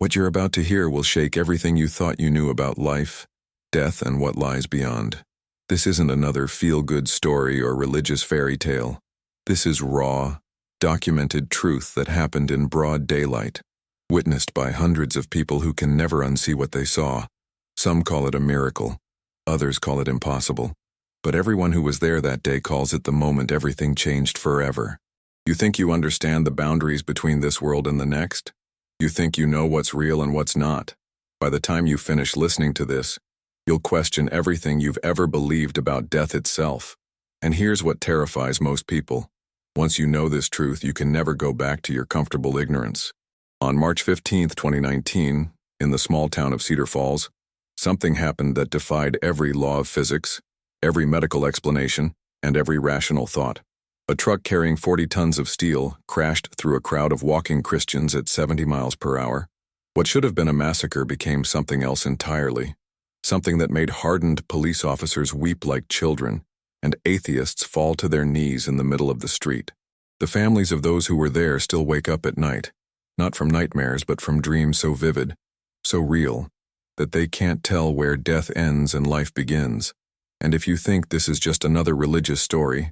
What you're about to hear will shake everything you thought you knew about life, death, and what lies beyond. This isn't another feel-good story or religious fairy tale. This is raw, documented truth that happened in broad daylight, witnessed by hundreds of people who can never unsee what they saw. Some call it a miracle, others call it impossible. But everyone who was there that day calls it the moment everything changed forever. You think you understand the boundaries between this world and the next? You think you know what's real and what's not? By the time you finish listening to this, you'll question everything you've ever believed about death itself. And here's what terrifies most people. Once you know this truth, you can never go back to your comfortable ignorance. On March 15, 2019, in the small town of Cedar Falls, something happened that defied every law of physics, every medical explanation, and every rational thought. A truck carrying 40 tons of steel crashed through a crowd of walking Christians at 70 miles per hour. What should have been a massacre became something else entirely, something that made hardened police officers weep like children and atheists fall to their knees in the middle of the street. The families of those who were there still wake up at night, not from nightmares but from dreams so vivid, so real, that they can't tell where death ends and life begins. And if you think this is just another religious story,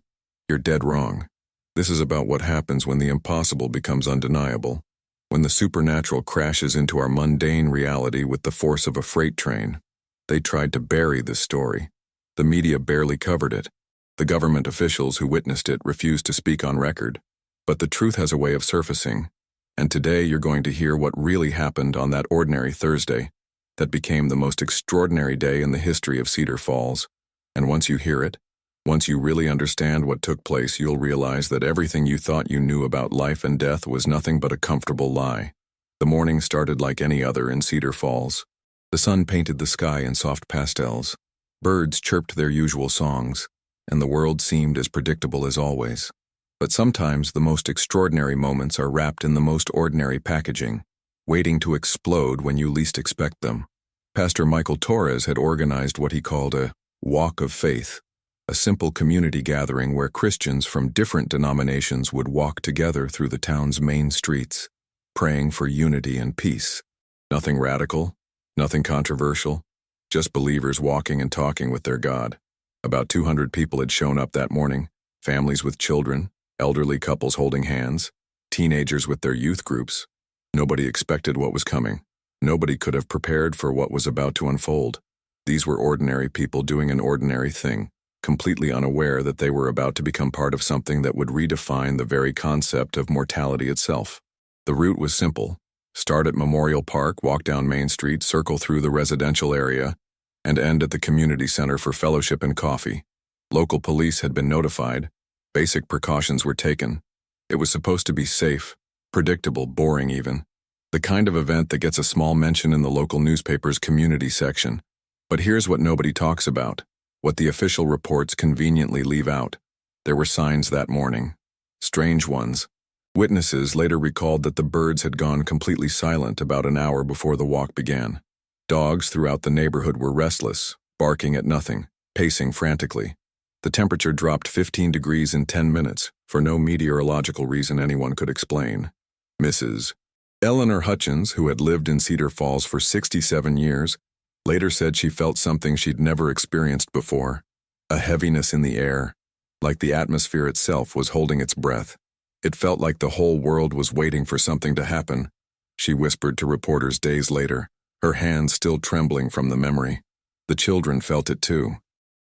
you're dead wrong. This is about what happens when the impossible becomes undeniable, when the supernatural crashes into our mundane reality with the force of a freight train. They tried to bury this story. The media barely covered it. The government officials who witnessed it refused to speak on record. But the truth has a way of surfacing. And today you're going to hear what really happened on that ordinary Thursday that became the most extraordinary day in the history of Cedar Falls. And once you hear it, once you really understand what took place, you'll realize that everything you thought you knew about life and death was nothing but a comfortable lie. The morning started like any other in Cedar Falls. The sun painted the sky in soft pastels. Birds chirped their usual songs, and the world seemed as predictable as always. But sometimes the most extraordinary moments are wrapped in the most ordinary packaging, waiting to explode when you least expect them. Pastor Michael Torres had organized what he called a walk of faith, a simple community gathering where Christians from different denominations would walk together through the town's main streets, praying for unity and peace. Nothing radical, nothing controversial, just believers walking and talking with their God. About 200 people had shown up that morning, families with children, elderly couples holding hands, teenagers with their youth groups. Nobody expected what was coming. Nobody could have prepared for what was about to unfold. These were ordinary people doing an ordinary thing, completely unaware that they were about to become part of something that would redefine the very concept of mortality itself. The route was simple. Start at Memorial Park, walk down Main Street, circle through the residential area, and end at the community center for fellowship and coffee. Local police had been notified. Basic precautions were taken. It was supposed to be safe, predictable, boring even. The kind of event that gets a small mention in the local newspaper's community section. But here's what nobody talks about, what the official reports conveniently leave out. There were signs that morning. Strange ones. Witnesses later recalled that the birds had gone completely silent about an hour before the walk began. Dogs throughout the neighborhood were restless, barking at nothing, pacing frantically. The temperature dropped 15 degrees in 10 minutes, for no meteorological reason anyone could explain. Mrs. Eleanor Hutchins, who had lived in Cedar Falls for 67 years, later said she felt something she'd never experienced before, a heaviness in the air, like the atmosphere itself was holding its breath. It felt like the whole world was waiting for something to happen, she whispered to reporters days later, her hands still trembling from the memory. The children felt it too.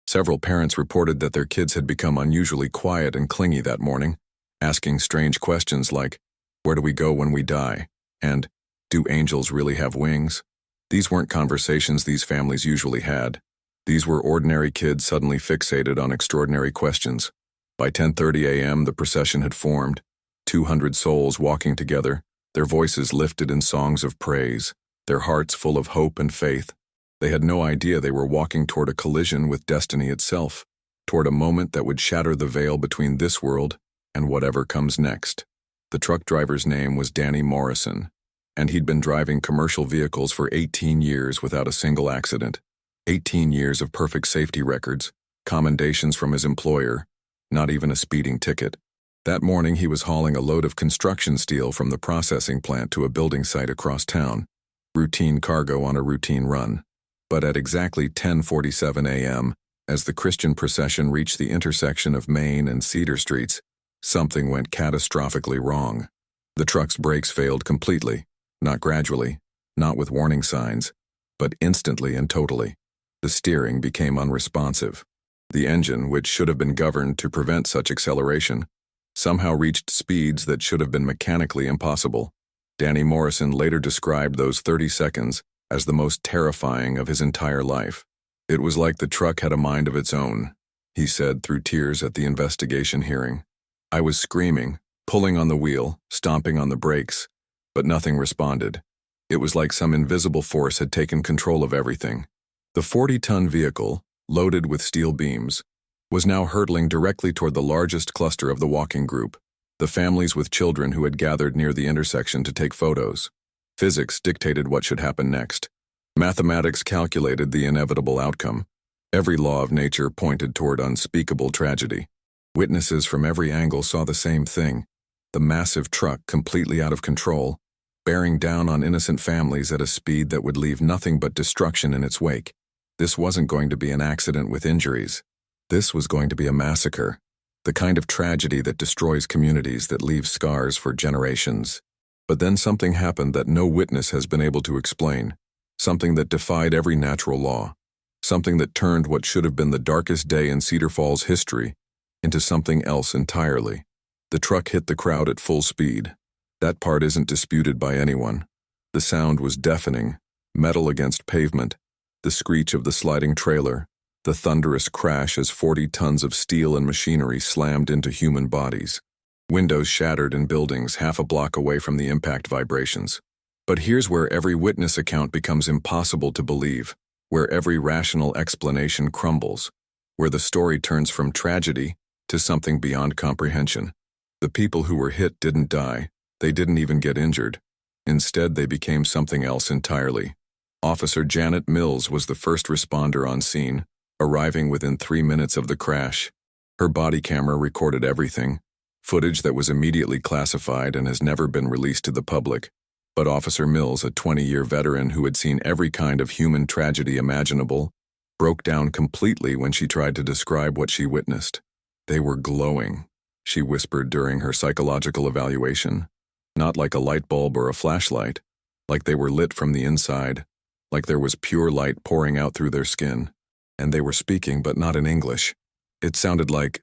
Several parents reported that their kids had become unusually quiet and clingy that morning, asking strange questions like, "Where do we go when we die?" and "Do angels really have wings?" These weren't conversations these families usually had. These were ordinary kids suddenly fixated on extraordinary questions. By 10:30 a.m., the procession had formed, 200 souls walking together, their voices lifted in songs of praise, their hearts full of hope and faith. They had no idea they were walking toward a collision with destiny itself, toward a moment that would shatter the veil between this world and whatever comes next. The truck driver's name was Danny Morrison, and he'd been driving commercial vehicles for 18 years without a single accident. 18 years of perfect safety records, commendations from his employer, not even a speeding ticket. That morning he was hauling a load of construction steel from the processing plant to a building site across town. routine cargo on a routine run. But at exactly 10:47 a.m., as the Christian procession reached the intersection of Main and Cedar Streets, something went catastrophically wrong. The truck's brakes failed completely, not gradually, not with warning signs, but instantly and totally. The steering became unresponsive. The engine, which should have been governed to prevent such acceleration, somehow reached speeds that should have been mechanically impossible. Danny Morrison later described those 30 seconds as the most terrifying of his entire life. It was like the truck had a mind of its own, he said through tears at the investigation hearing. I was screaming, pulling on the wheel, stomping on the brakes, but nothing responded. It was like some invisible force had taken control of everything. The 40-ton vehicle, loaded with steel beams, was now hurtling directly toward the largest cluster of the walking group, the families with children who had gathered near the intersection to take photos. Physics dictated what should happen next. Mathematics calculated the inevitable outcome. Every law of nature pointed toward unspeakable tragedy. Witnesses from every angle saw the same thing: the massive truck completely out of control, bearing down on innocent families at a speed that would leave nothing but destruction in its wake. This wasn't going to be an accident with injuries. This was going to be a massacre, the kind of tragedy that destroys communities, that leaves scars for generations. But then something happened that no witness has been able to explain, something that defied every natural law, something that turned what should have been the darkest day in Cedar Falls history into something else entirely. The truck hit the crowd at full speed. That part isn't disputed by anyone. The sound was deafening, metal against pavement, the screech of the sliding trailer, the thunderous crash as 40 tons of steel and machinery slammed into human bodies. Windows shattered in buildings half a block away from the impact vibrations. But here's where every witness account becomes impossible to believe, where every rational explanation crumbles, where the story turns from tragedy to something beyond comprehension. The people who were hit didn't die. They didn't even get injured. Instead, they became something else entirely. Officer Janet Mills was the first responder on scene, arriving within 3 minutes of the crash. Her body camera recorded everything, footage that was immediately classified and has never been released to the public. But Officer Mills, a 20-year veteran who had seen every kind of human tragedy imaginable, broke down completely when she tried to describe what she witnessed. They were glowing, she whispered during her psychological evaluation. Not like a light bulb or a flashlight, like they were lit from the inside, like there was pure light pouring out through their skin. And they were speaking, but not in English. It sounded like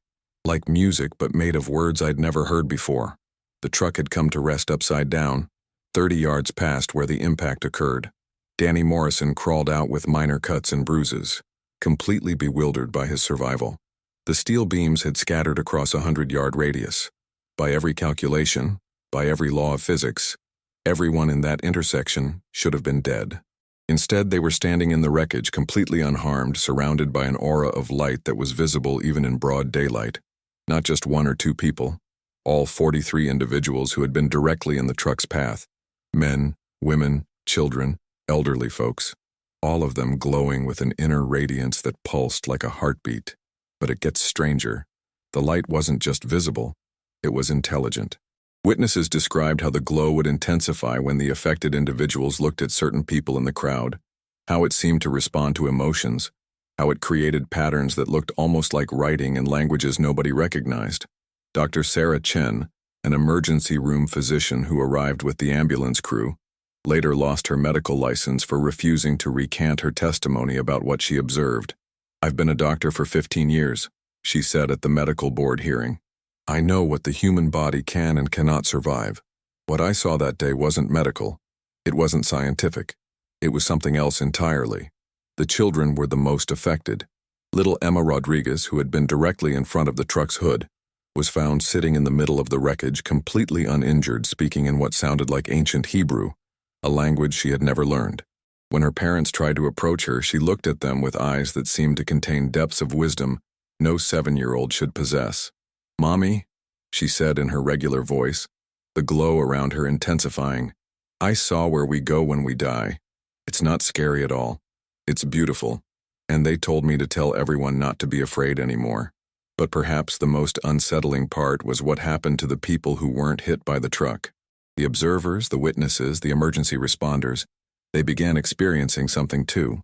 music, but made of words I'd never heard before. The truck had come to rest upside down, 30 yards past where the impact occurred. Danny Morrison crawled out with minor cuts and bruises, completely bewildered by his survival. The steel beams had scattered across a 100-yard radius. By every calculation, by every law of physics, everyone in that intersection should have been dead. Instead, they were standing in the wreckage, completely unharmed, surrounded by an aura of light that was visible even in broad daylight. Not just one or two people, all 43 individuals who had been directly in the truck's path. Men, women, children, elderly folks, all of them glowing with an inner radiance that pulsed like a heartbeat. But it gets stranger. The light wasn't just visible, it was intelligent. Witnesses described how the glow would intensify when the affected individuals looked at certain people in the crowd, how it seemed to respond to emotions, how it created patterns that looked almost like writing in languages nobody recognized. Dr. Sarah Chen, an emergency room physician who arrived with the ambulance crew, later lost her medical license for refusing to recant her testimony about what she observed. "I've been a doctor for 15 years, she said at the medical board hearing. I know what the human body can and cannot survive. What I saw that day wasn't medical. It wasn't scientific. It was something else entirely. The children were the most affected. Little Emma Rodriguez, who had been directly in front of the truck's hood, was found sitting in the middle of the wreckage, completely uninjured, speaking in what sounded like ancient Hebrew, a language she had never learned. When her parents tried to approach her, she looked at them with eyes that seemed to contain depths of wisdom no 7-year-old should possess. "Mommy," she said in her regular voice, the glow around her intensifying, "I saw where we go when we die. It's not scary at all. It's beautiful. And they told me to tell everyone not to be afraid anymore." But perhaps the most unsettling part was what happened to the people who weren't hit by the truck. The observers, the witnesses, the emergency responders, They began experiencing something too.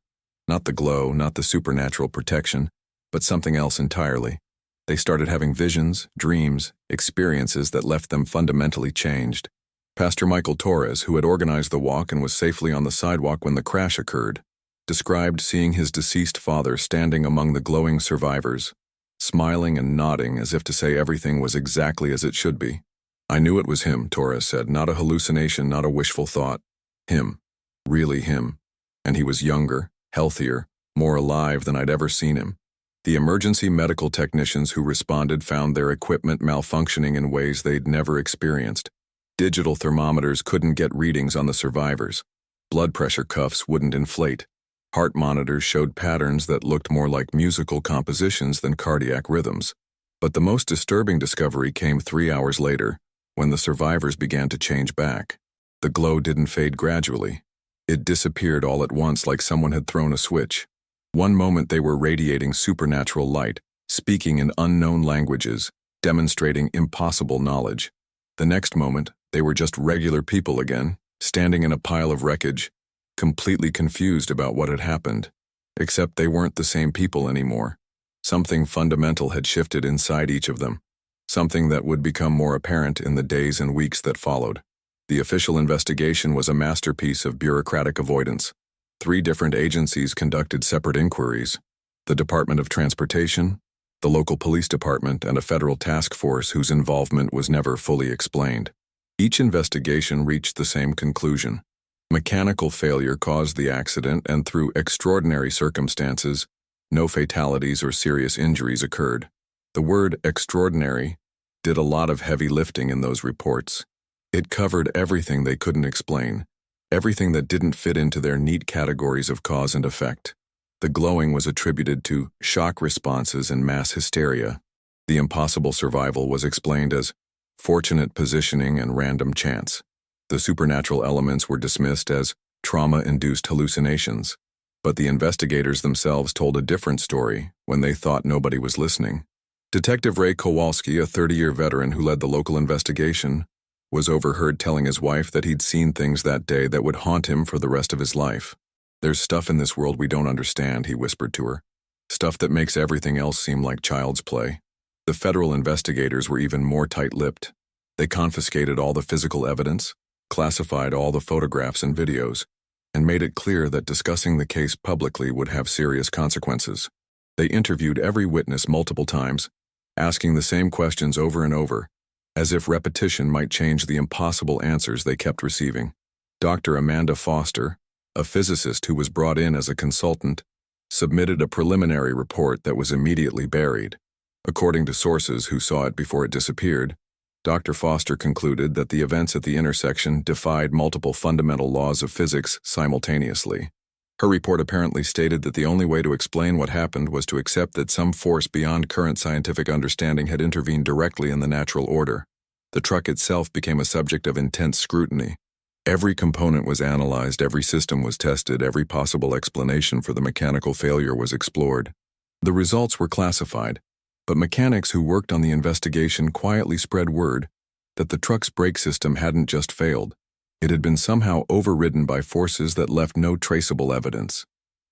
Not the glow, not the supernatural protection, but something else entirely. They started having visions, dreams, experiences that left them fundamentally changed. Pastor Michael Torres, who had organized the walk and was safely on the sidewalk when the crash occurred, described seeing his deceased father standing among the glowing survivors, smiling and nodding as if to say everything was exactly as it should be. "I knew it was him," Torres said, "not a hallucination, not a wishful thought. Him. Really him. And he was younger, healthier, more alive than I'd ever seen him." The emergency medical technicians who responded found their equipment malfunctioning in ways they'd never experienced. Digital thermometers couldn't get readings on the survivors. Blood pressure cuffs wouldn't inflate. Heart monitors showed patterns that looked more like musical compositions than cardiac rhythms. But the most disturbing discovery came 3 hours later, when the survivors began to change back. The glow didn't fade gradually. It disappeared all at once like someone had thrown a switch. One moment they were radiating supernatural light, speaking in unknown languages, demonstrating impossible knowledge. The next moment, they were just regular people again, standing in a pile of wreckage, completely confused about what had happened. Except they weren't the same people anymore. Something fundamental had shifted inside each of them, something that would become more apparent in the days and weeks that followed. The official investigation was a masterpiece of bureaucratic avoidance. 3 different agencies conducted separate inquiries: the Department of Transportation, the local police department, and a federal task force whose involvement was never fully explained. Each investigation reached the same conclusion. Mechanical failure caused the accident, and through extraordinary circumstances, no fatalities or serious injuries occurred. The word extraordinary did a lot of heavy lifting in those reports. It covered everything they couldn't explain, everything that didn't fit into their neat categories of cause and effect. The glowing was attributed to shock responses and mass hysteria. The impossible survival was explained as fortunate positioning and random chance. The supernatural elements were dismissed as trauma-induced hallucinations. But the investigators themselves told a different story when they thought nobody was listening. Detective Ray Kowalski, a 30-year veteran who led the local investigation, was overheard telling his wife that he'd seen things that day that would haunt him for the rest of his life. "There's stuff in this world we don't understand," he whispered to her. "Stuff that makes everything else seem like child's play." The federal investigators were even more tight-lipped. They confiscated all the physical evidence, classified all the photographs and videos, and made it clear that discussing the case publicly would have serious consequences. They interviewed every witness multiple times, asking the same questions over and over, as if repetition might change the impossible answers they kept receiving. Dr. Amanda Foster, a physicist who was brought in as a consultant, submitted a preliminary report that was immediately buried. According to sources who saw it before it disappeared, Dr. Foster concluded that the events at the intersection defied multiple fundamental laws of physics simultaneously. Her report apparently stated that the only way to explain what happened was to accept that some force beyond current scientific understanding had intervened directly in the natural order. The truck itself became a subject of intense scrutiny. Every component was analyzed, every system was tested, every possible explanation for the mechanical failure was explored. The results were classified, but mechanics who worked on the investigation quietly spread word that the truck's brake system hadn't just failed. It had been somehow overridden by forces that left no traceable evidence.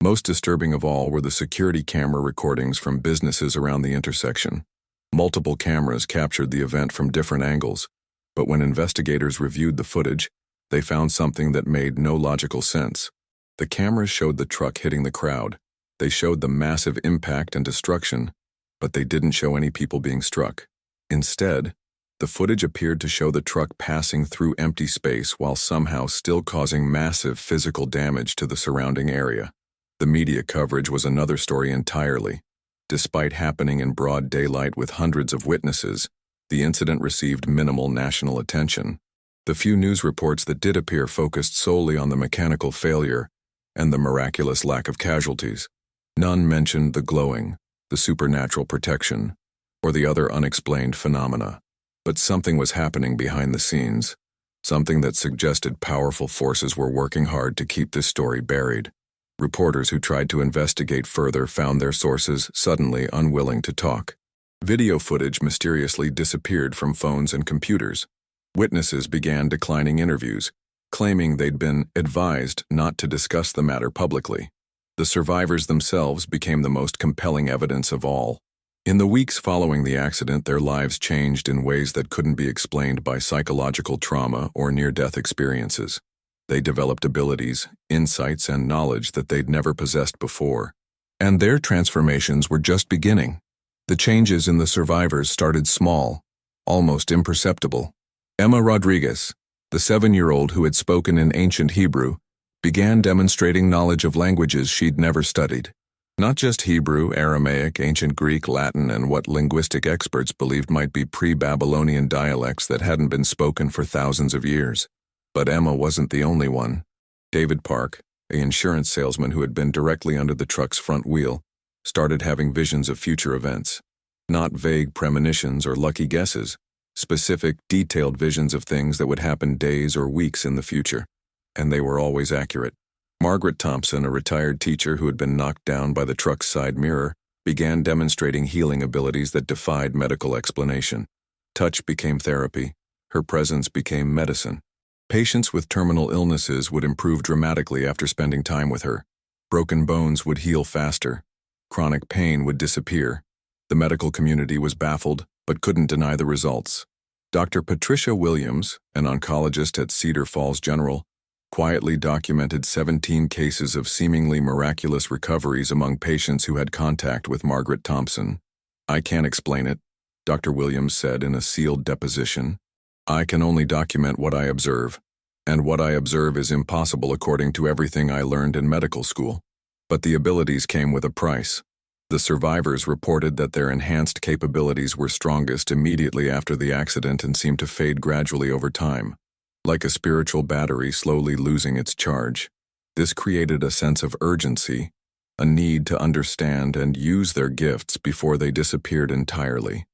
Most disturbing of all were the security camera recordings from businesses around the intersection. Multiple cameras captured the event from different angles, but when investigators reviewed the footage, they found something that made no logical sense. The cameras showed the truck hitting the crowd. They showed the massive impact and destruction, but they didn't show any people being struck. Instead, the footage appeared to show the truck passing through empty space while somehow still causing massive physical damage to the surrounding area. The media coverage was another story entirely. Despite happening in broad daylight with hundreds of witnesses, the incident received minimal national attention. The few news reports that did appear focused solely on the mechanical failure and the miraculous lack of casualties. None mentioned the glowing, the supernatural protection, or the other unexplained phenomena. But something was happening behind the scenes, something that suggested powerful forces were working hard to keep this story buried. Reporters who tried to investigate further found their sources suddenly unwilling to talk. Video footage mysteriously disappeared from phones and computers. Witnesses began declining interviews, claiming they'd been advised not to discuss the matter publicly. The survivors themselves became the most compelling evidence of all. In the weeks following the accident, their lives changed in ways that couldn't be explained by psychological trauma or near-death experiences. They developed abilities, insights, and knowledge that they'd never possessed before. And their transformations were just beginning. The changes in the survivors started small, almost imperceptible. Emma Rodriguez, the 7-year-old who had spoken in ancient Hebrew, began demonstrating knowledge of languages she'd never studied. Not just Hebrew, Aramaic, ancient Greek, Latin, and what linguistic experts believed might be pre-Babylonian dialects that hadn't been spoken for thousands of years. But Emma wasn't the only one. David Park, an insurance salesman who had been directly under the truck's front wheel, started having visions of future events. Not vague premonitions or lucky guesses, specific, detailed visions of things that would happen days or weeks in the future. And they were always accurate. Margaret Thompson, a retired teacher who had been knocked down by the truck's side mirror, began demonstrating healing abilities that defied medical explanation. Touch became therapy. Her presence became medicine. Patients with terminal illnesses would improve dramatically after spending time with her. Broken bones would heal faster. Chronic pain would disappear. The medical community was baffled, but couldn't deny the results. Dr. Patricia Williams, an oncologist at Cedar Falls General, quietly documented 17 cases of seemingly miraculous recoveries among patients who had contact with Margaret Thompson. "I can't explain it," Dr. Williams said in a sealed deposition. "I can only document what I observe, and what I observe is impossible according to everything I learned in medical school. But the abilities came with a price." The survivors reported that their enhanced capabilities were strongest immediately after the accident and seemed to fade gradually over time, like a spiritual battery slowly losing its charge. This created a sense of urgency, a need to understand and use their gifts before they disappeared entirely.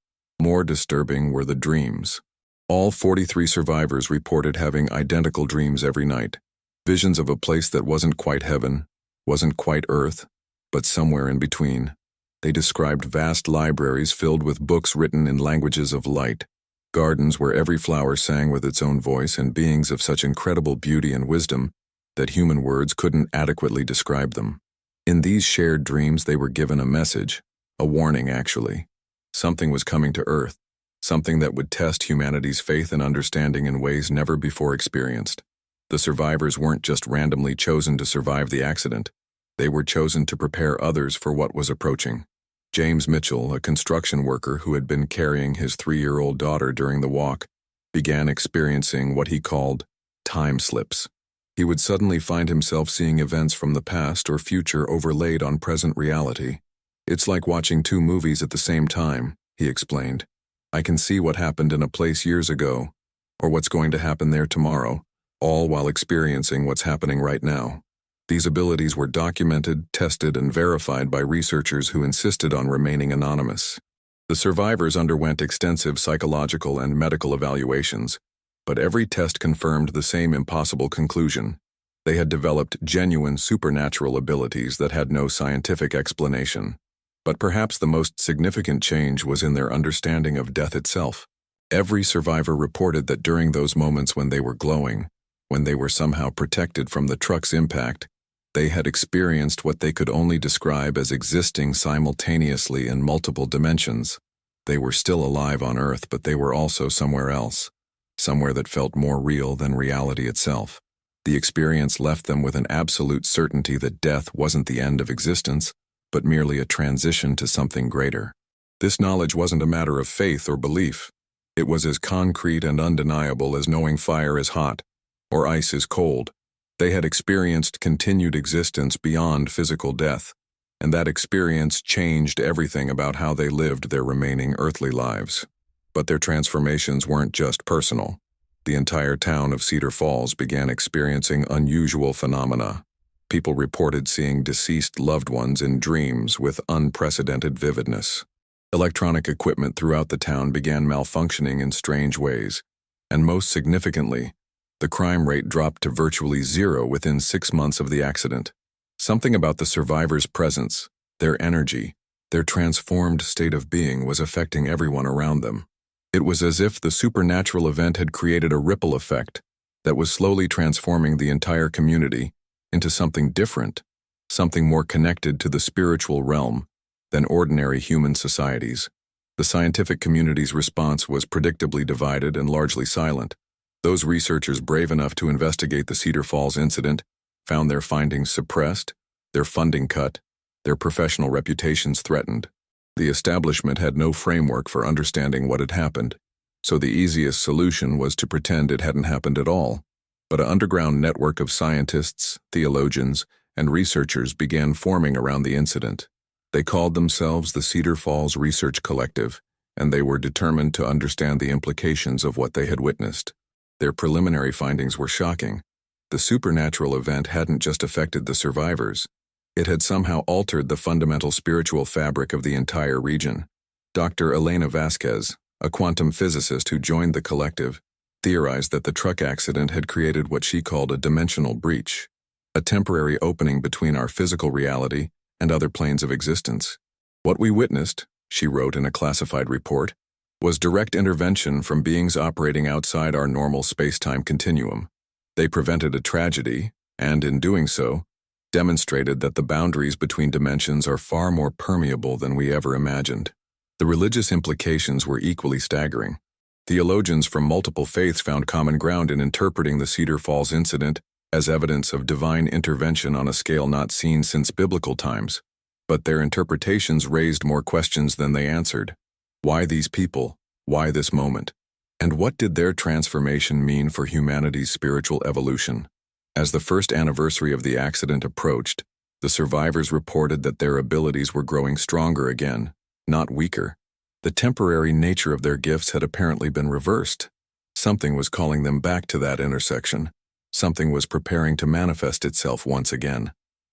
More disturbing were the dreams. All 43 survivors reported having identical dreams every night, visions of a place that wasn't quite heaven, wasn't quite earth, but somewhere in between. They described vast libraries filled with books written in languages of light, gardens where every flower sang with its own voice, and beings of such incredible beauty and wisdom that human words couldn't adequately describe them. In these shared dreams they were given a message, a warning actually. Something was coming to Earth, something that would test humanity's faith and understanding in ways never before experienced. The survivors weren't just randomly chosen to survive the accident. They were chosen to prepare others for what was approaching. James Mitchell, a construction worker who had been carrying his 3-year-old daughter during the walk, began experiencing what he called time slips. He would suddenly find himself seeing events from the past or future overlaid on present reality. "It's like watching 2 movies at the same time," he explained. "I can see what happened in a place years ago, or what's going to happen there tomorrow, all while experiencing what's happening right now." These abilities were documented, tested, and verified by researchers who insisted on remaining anonymous. The survivors underwent extensive psychological and medical evaluations, but every test confirmed the same impossible conclusion. They had developed genuine supernatural abilities that had no scientific explanation. But perhaps the most significant change was in their understanding of death itself. Every survivor reported that during those moments when they were glowing, when they were somehow protected from the truck's impact, they had experienced what they could only describe as existing simultaneously in multiple dimensions. They were still alive on Earth, but they were also somewhere else, somewhere that felt more real than reality itself. The experience left them with an absolute certainty that death wasn't the end of existence, but merely a transition to something greater. This knowledge wasn't a matter of faith or belief. It was as concrete and undeniable as knowing fire is hot or ice is cold. They had experienced continued existence beyond physical death, and that experience changed everything about how they lived their remaining earthly lives. But their transformations weren't just personal. The entire town of Cedar Falls began experiencing unusual phenomena. People reported seeing deceased loved ones in dreams with unprecedented vividness. Electronic equipment throughout the town began malfunctioning in strange ways, and most significantly, the crime rate dropped to virtually zero within 6 months of the accident. Something about the survivors' presence, their energy, their transformed state of being was affecting everyone around them. It was as if the supernatural event had created a ripple effect, that was slowly transforming the entire community into something different, something more connected to the spiritual realm than ordinary human societies. The scientific community's response was predictably divided and largely silent. Those researchers brave enough to investigate the Cedar Falls incident found their findings suppressed, their funding cut, their professional reputations threatened. The establishment had no framework for understanding what had happened, so the easiest solution was to pretend it hadn't happened at all. But an underground network of scientists, theologians, and researchers began forming around the incident. They called themselves the Cedar Falls Research Collective, and they were determined to understand the implications of what they had witnessed. Their preliminary findings were shocking. The supernatural event hadn't just affected the survivors. It had somehow altered the fundamental spiritual fabric of the entire region. Dr. Elena Vasquez, a quantum physicist who joined the collective, theorized that the truck accident had created what she called a dimensional breach, a temporary opening between our physical reality and other planes of existence. What we witnessed, she wrote in a classified report, was direct intervention from beings operating outside our normal space-time continuum. They prevented a tragedy, and in doing so, demonstrated that the boundaries between dimensions are far more permeable than we ever imagined. The religious implications were equally staggering. Theologians from multiple faiths found common ground in interpreting the Cedar Falls incident as evidence of divine intervention on a scale not seen since biblical times. But their interpretations raised more questions than they answered. Why these people? Why this moment? And what did their transformation mean for humanity's spiritual evolution? As the first anniversary of the accident approached, the survivors reported that their abilities were growing stronger again, not weaker. The temporary nature of their gifts had apparently been reversed. Something was calling them back to that intersection. Something was preparing to manifest itself once again.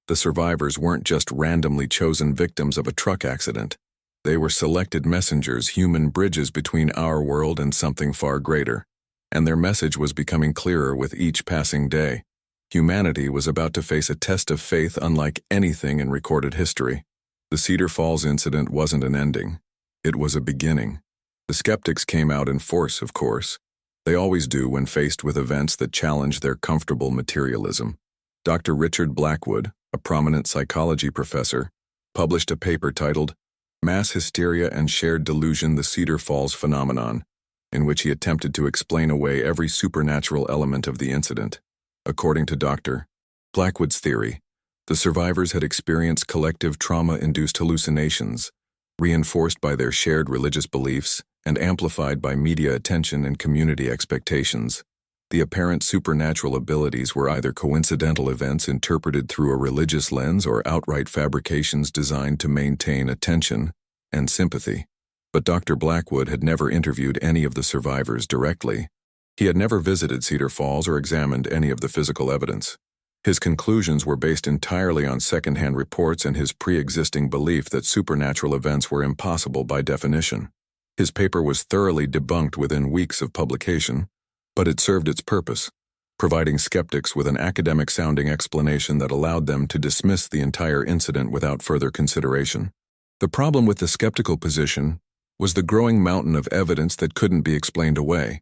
The survivors weren't just randomly chosen victims of a truck accident. They were selected messengers, human bridges between our world and something far greater. And their message was becoming clearer with each passing day. Humanity was about to face a test of faith unlike anything in recorded history. The Cedar Falls incident wasn't an ending. It was a beginning. The skeptics came out in force, of course. They always do when faced with events that challenge their comfortable materialism. Dr. Richard Blackwood, a prominent psychology professor, published a paper titled Mass Hysteria and Shared Delusion: The Cedar Falls Phenomenon, in which he attempted to explain away every supernatural element of the incident. According to Dr. Blackwood's theory, the survivors had experienced collective trauma-induced hallucinations, reinforced by their shared religious beliefs and amplified by media attention and community expectations. The apparent supernatural abilities were either coincidental events interpreted through a religious lens or outright fabrications designed to maintain attention and sympathy. But Dr. Blackwood had never interviewed any of the survivors directly. He had never visited Cedar Falls or examined any of the physical evidence. His conclusions were based entirely on secondhand reports and his pre-existing belief that supernatural events were impossible by definition. His paper was thoroughly debunked within weeks of publication, but it served its purpose, providing skeptics with an academic-sounding explanation that allowed them to dismiss the entire incident without further consideration. The problem with the skeptical position was the growing mountain of evidence that couldn't be explained away.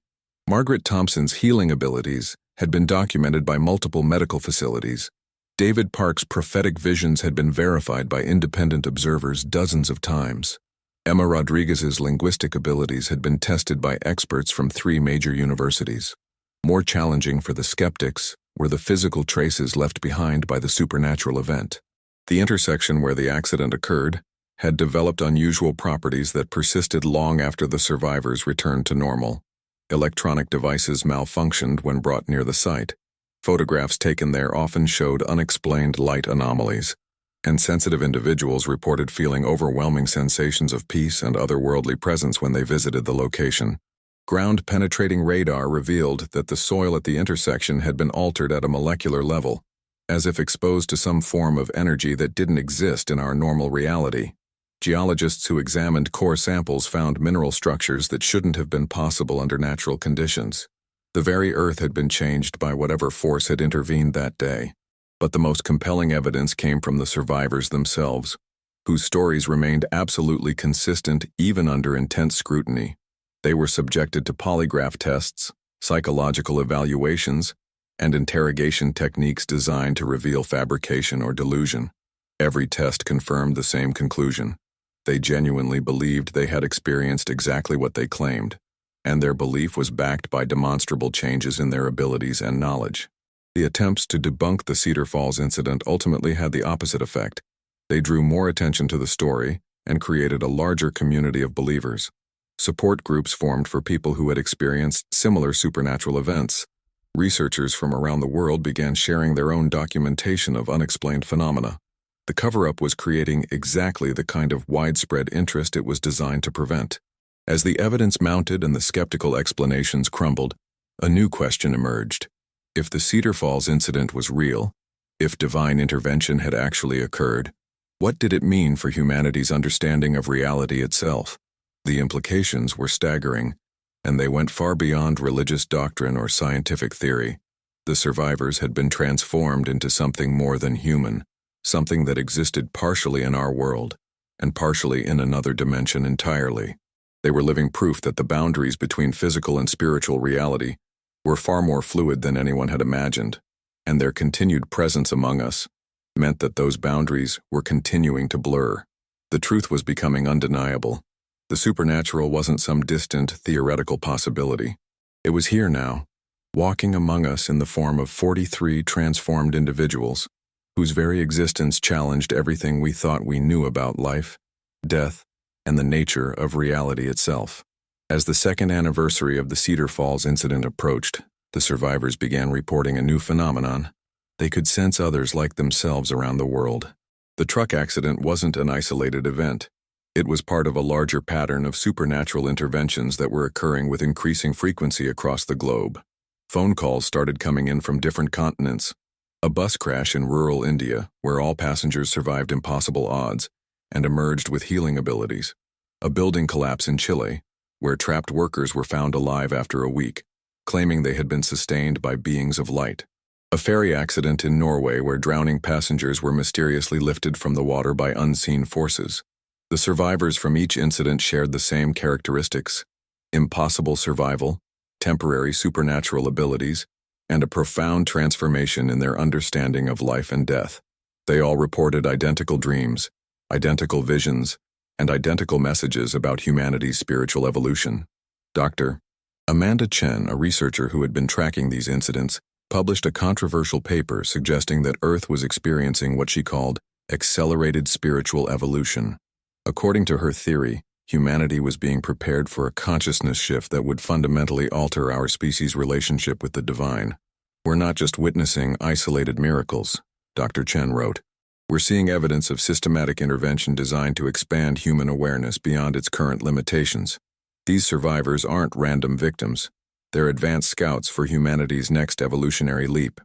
Margaret Thompson's healing abilities had been documented by multiple medical facilities. David Park's prophetic visions had been verified by independent observers dozens of times. Emma Rodriguez's linguistic abilities had been tested by experts from 3 major universities. More challenging for the skeptics were the physical traces left behind by the supernatural event. The intersection where the accident occurred had developed unusual properties that persisted long after the survivors returned to normal. Electronic devices malfunctioned when brought near the site. Photographs taken there often showed unexplained light anomalies, and sensitive individuals reported feeling overwhelming sensations of peace and otherworldly presence when they visited the location. Ground-penetrating radar revealed that the soil at the intersection had been altered at a molecular level, as if exposed to some form of energy that didn't exist in our normal reality. Geologists who examined core samples found mineral structures that shouldn't have been possible under natural conditions. The very earth had been changed by whatever force had intervened that day. But the most compelling evidence came from the survivors themselves, whose stories remained absolutely consistent even under intense scrutiny. They were subjected to polygraph tests, psychological evaluations, and interrogation techniques designed to reveal fabrication or delusion. Every test confirmed the same conclusion. They genuinely believed they had experienced exactly what they claimed, and their belief was backed by demonstrable changes in their abilities and knowledge. The attempts to debunk the Cedar Falls incident ultimately had the opposite effect. They drew more attention to the story and created a larger community of believers. Support groups formed for people who had experienced similar supernatural events. Researchers from around the world began sharing their own documentation of unexplained phenomena. The cover-up was creating exactly the kind of widespread interest it was designed to prevent. As the evidence mounted and the skeptical explanations crumbled, a new question emerged. If the Cedar Falls incident was real, if divine intervention had actually occurred, what did it mean for humanity's understanding of reality itself? The implications were staggering, and they went far beyond religious doctrine or scientific theory. The survivors had been transformed into something more than human, something that existed partially in our world, and partially in another dimension entirely. They were living proof that the boundaries between physical and spiritual reality were far more fluid than anyone had imagined, and their continued presence among us meant that those boundaries were continuing to blur. The truth was becoming undeniable. The supernatural wasn't some distant, theoretical possibility. It was here now, walking among us in the form of 43 transformed individuals, whose very existence challenged everything we thought we knew about life, death, and the nature of reality itself. As the second anniversary of the Cedar Falls incident approached, the survivors began reporting a new phenomenon. They could sense others like themselves around the world. The truck accident wasn't an isolated event. It was part of a larger pattern of supernatural interventions that were occurring with increasing frequency across the globe. Phone calls started coming in from different continents. A bus crash in rural India, where all passengers survived impossible odds and emerged with healing abilities. A building collapse in Chile, where trapped workers were found alive after a week, claiming they had been sustained by beings of light. A ferry accident in Norway where drowning passengers were mysteriously lifted from the water by unseen forces. The survivors from each incident shared the same characteristics: impossible survival, temporary supernatural abilities, and a profound transformation in their understanding of life and death. They all reported identical dreams, identical visions, and identical messages about humanity's spiritual evolution. Dr. Amanda Chen, a researcher who had been tracking these incidents, published a controversial paper suggesting that Earth was experiencing what she called accelerated spiritual evolution. According to her theory, humanity was being prepared for a consciousness shift that would fundamentally alter our species' relationship with the divine. "We're not just witnessing isolated miracles," Dr. Chen wrote. "We're seeing evidence of systematic intervention designed to expand human awareness beyond its current limitations. These survivors aren't random victims. They're advanced scouts for humanity's next evolutionary leap."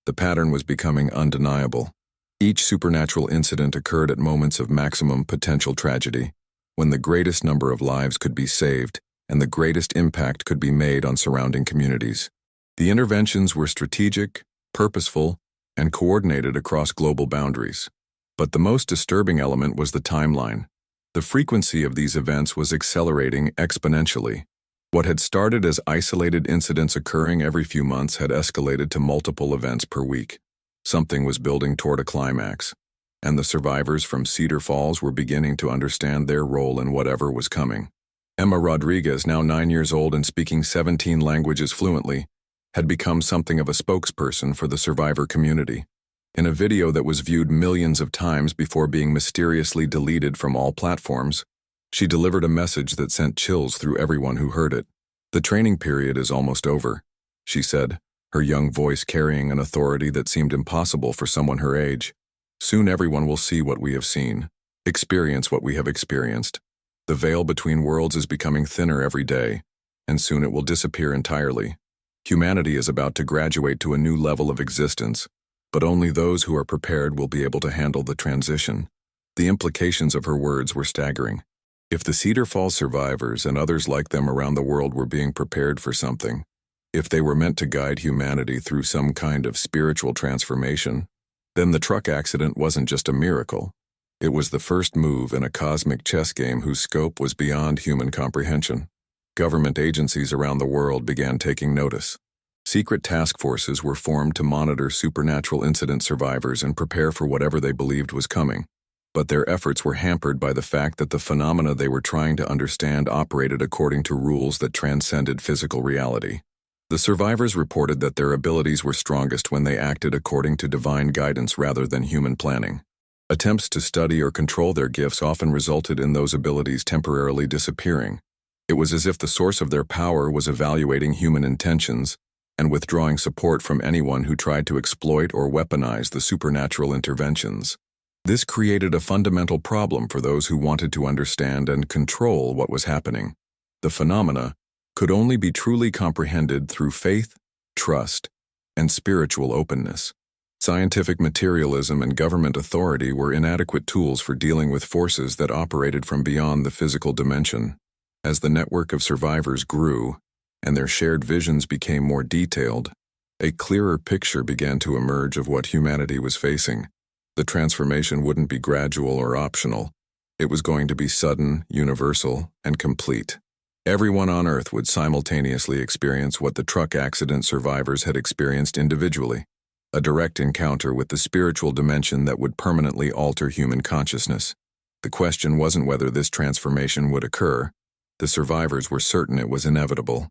The pattern was becoming undeniable. Each supernatural incident occurred at moments of maximum potential tragedy, when the greatest number of lives could be saved and the greatest impact could be made on surrounding communities. The interventions were strategic, purposeful, and coordinated across global boundaries. But the most disturbing element was the timeline. The frequency of these events was accelerating exponentially. What had started as isolated incidents occurring every few months had escalated to multiple events per week. Something was building toward a climax, and the survivors from Cedar Falls were beginning to understand their role in whatever was coming. Emma Rodriguez, now 9 years old and speaking 17 languages fluently, had become something of a spokesperson for the survivor community. In a video that was viewed millions of times before being mysteriously deleted from all platforms, she delivered a message that sent chills through everyone who heard it. "The training period is almost over," she said, her young voice carrying an authority that seemed impossible for someone her age. "Soon everyone will see what we have seen, experience what we have experienced. The veil between worlds is becoming thinner every day, and soon it will disappear entirely. Humanity is about to graduate to a new level of existence, but only those who are prepared will be able to handle the transition." The implications of her words were staggering. If the Cedar Falls survivors and others like them around the world were being prepared for something, if they were meant to guide humanity through some kind of spiritual transformation, then the truck accident wasn't just a miracle. It was the first move in a cosmic chess game whose scope was beyond human comprehension. Government agencies around the world began taking notice. Secret task forces were formed to monitor supernatural incident survivors and prepare for whatever they believed was coming. But their efforts were hampered by the fact that the phenomena they were trying to understand operated according to rules that transcended physical reality. The survivors reported that their abilities were strongest when they acted according to divine guidance rather than human planning. Attempts to study or control their gifts often resulted in those abilities temporarily disappearing. It was as if the source of their power was evaluating human intentions and withdrawing support from anyone who tried to exploit or weaponize the supernatural interventions. This created a fundamental problem for those who wanted to understand and control what was happening. The phenomena could only be truly comprehended through faith, trust, and spiritual openness. Scientific materialism and government authority were inadequate tools for dealing with forces that operated from beyond the physical dimension. As the network of survivors grew, and their shared visions became more detailed, a clearer picture began to emerge of what humanity was facing. The transformation wouldn't be gradual or optional. It was going to be sudden, universal, and complete. Everyone on Earth would simultaneously experience what the truck accident survivors had experienced individually, a direct encounter with the spiritual dimension that would permanently alter human consciousness. The question wasn't whether this transformation would occur. The survivors were certain it was inevitable.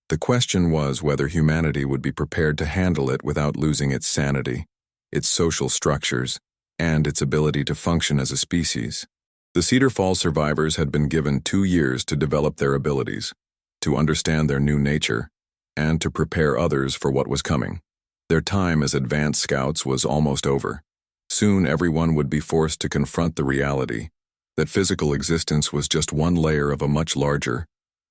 The question was whether humanity would be prepared to handle it without losing its sanity, its social structures, and its ability to function as a species. The Cedar Falls survivors had been given 2 years to develop their abilities, to understand their new nature, and to prepare others for what was coming. Their time as advanced scouts was almost over. Soon everyone would be forced to confront the reality that physical existence was just one layer of a much larger,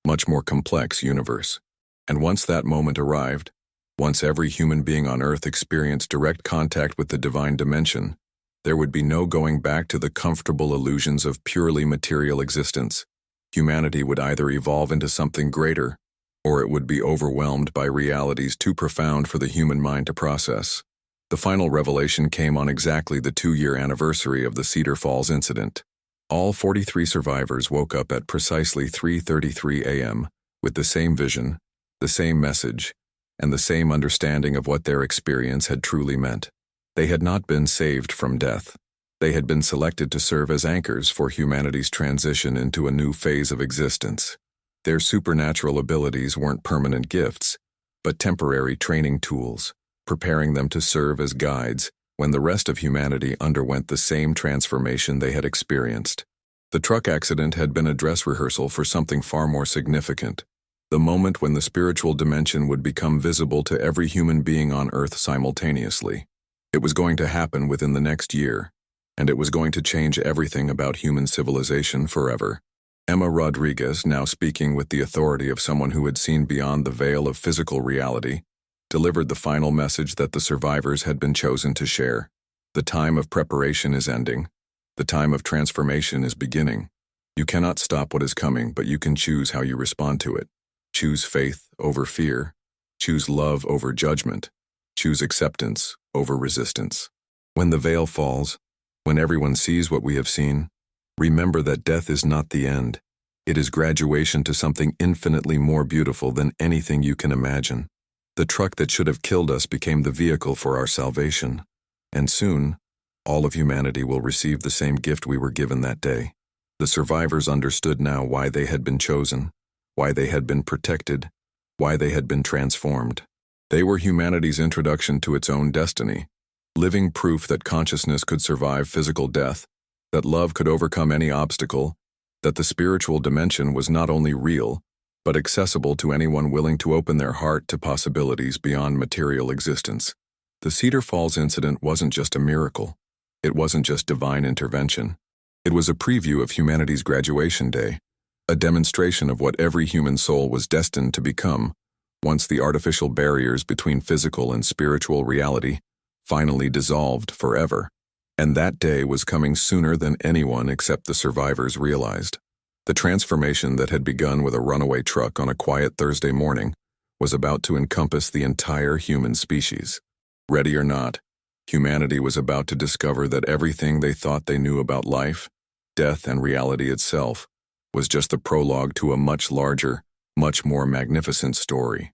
much more complex universe. And once that moment arrived, once every human being on Earth experienced direct contact with the divine dimension, there would be no going back to the comfortable illusions of purely material existence. Humanity would either evolve into something greater, or it would be overwhelmed by realities too profound for the human mind to process. The final revelation came on exactly the 2-year anniversary of the Cedar Falls incident. All 43 survivors woke up at precisely 3:33 a.m. with the same vision, the same message, and the same understanding of what their experience had truly meant. They had not been saved from death. They had been selected to serve as anchors for humanity's transition into a new phase of existence. Their supernatural abilities weren't permanent gifts, but temporary training tools, preparing them to serve as guides when the rest of humanity underwent the same transformation they had experienced. The truck accident had been a dress rehearsal for something far more significant, the moment when the spiritual dimension would become visible to every human being on Earth simultaneously. It was going to happen within the next year, and it was going to change everything about human civilization forever. Emma Rodriguez, now speaking with the authority of someone who had seen beyond the veil of physical reality, delivered the final message that the survivors had been chosen to share. The time of preparation is ending. The time of transformation is beginning. You cannot stop what is coming, but you can choose how you respond to it. Choose faith over fear. Choose love over judgment. Choose acceptance over resistance. When the veil falls, when everyone sees what we have seen, remember that death is not the end. It is graduation to something infinitely more beautiful than anything you can imagine. The truck that should have killed us became the vehicle for our salvation. And soon, all of humanity will receive the same gift we were given that day. The survivors understood now why they had been chosen, why they had been protected, why they had been transformed. They were humanity's introduction to its own destiny, living proof that consciousness could survive physical death, that love could overcome any obstacle, that the spiritual dimension was not only real, but accessible to anyone willing to open their heart to possibilities beyond material existence. The Cedar Falls incident wasn't just a miracle. It wasn't just divine intervention. It was a preview of humanity's graduation day, a demonstration of what every human soul was destined to become once the artificial barriers between physical and spiritual reality finally dissolved forever. And that day was coming sooner than anyone except the survivors realized. The transformation that had begun with a runaway truck on a quiet Thursday morning was about to encompass the entire human species. Ready or not, humanity was about to discover that everything they thought they knew about life, death, and reality itself was just the prologue to a much larger, much more magnificent story.